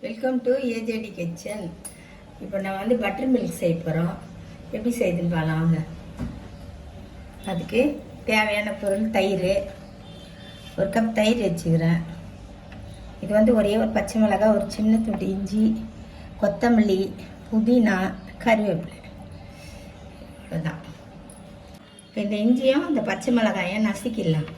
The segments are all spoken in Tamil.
Welcome to ஏஜேடி kitchen. இப்போ நான் வந்து பட்டர் மில்க் செய்ய போகிறோம். எப்படி செய்யுதுன்னு பார்க்கலாம். அதுக்கு தேவையான பொருள் தயிர், ஒரு கப் தயிர் வச்சுக்கிறேன். இது வந்து ஒரே ஒரு பச்சை மிளகாய், ஒரு சின்ன துண்டு இஞ்சி, கொத்தமல்லி, புதினா, கருவேப்பிலை, இதுதான். இப்போ இந்த இஞ்சியும் இந்த பச்சை மிளகாயும் நசுக்கிடலாம்.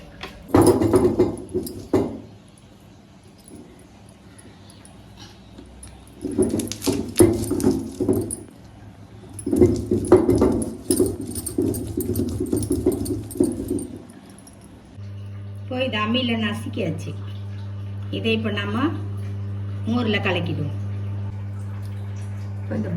இப்போ இது அம்மியில் நசுக்கியாச்சு. இதை இப்போ நம்ம மோரில் கலக்கிடுவோம். இப்போ இந்த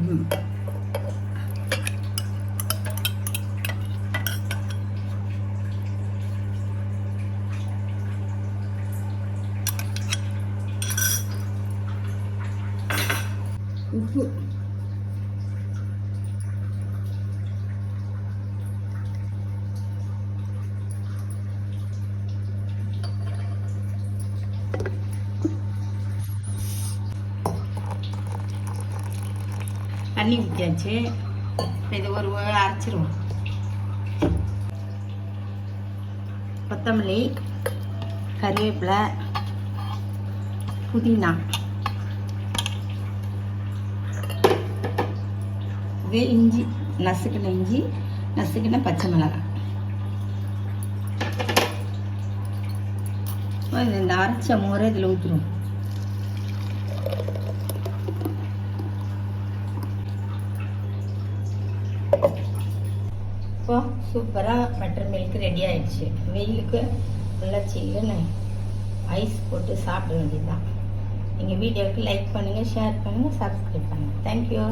உப்பு, தண்ணி ஊற்றியாச்சு. இது ஒரு அரைச்சிருவோம். கொத்தமல்லி, கருவேப்பிலை, புதினா, இது இஞ்சி, நசுக்கின இஞ்சி, நசுக்கின பச்சை மிளகாய். இந்த அரைச்ச மோரை இதில் ஊற்றிடுவோம். இப்போ சூப்பராக பட்டர் மில்க் ரெடி ஆயிடுச்சு. வெயிலுக்கு நல்லா சில்லுன்னு ஐஸ் போட்டு சாப்பிட வேண்டியதுதான். எங்கள் வீடியோவுக்கு லைக் பண்ணுங்கள், ஷேர் பண்ணுங்கள், சப்ஸ்கிரைப் பண்ணுங்கள். தேங்க்யூ.